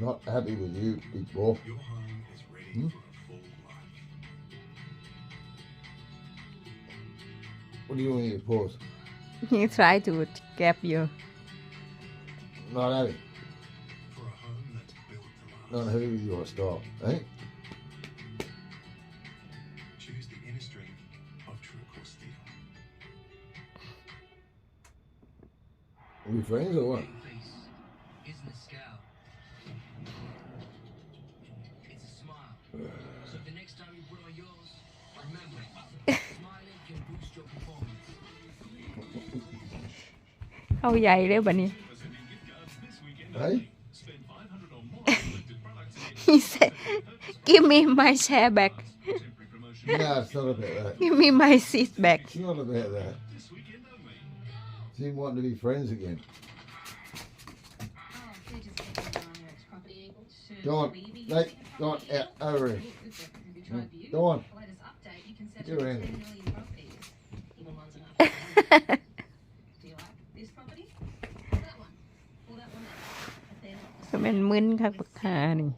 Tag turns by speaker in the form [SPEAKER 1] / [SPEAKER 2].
[SPEAKER 1] Not happy with you, big boy. What do you want me to pause?
[SPEAKER 2] He tried to grab you.
[SPEAKER 1] Not happy. Not happy with your style, eh? Choose the inner strength of true core steel. Are we friends or what? Isn't a scowl. It's a smile. So the next time you put on yours, remember, smiling can boost your performance.
[SPEAKER 2] เข้าใหญ่เลยบัดนี้
[SPEAKER 1] Hey?
[SPEAKER 2] He said, "Give me my chair back.
[SPEAKER 1] No, it's not about that.
[SPEAKER 2] Give me my seat back."
[SPEAKER 1] It's not about that. It's him wanting to be friends again. Go on, Nate. Go on, out, over here. Go on. Get around here.
[SPEAKER 2] ก็แม่นมึนคักปักหานี่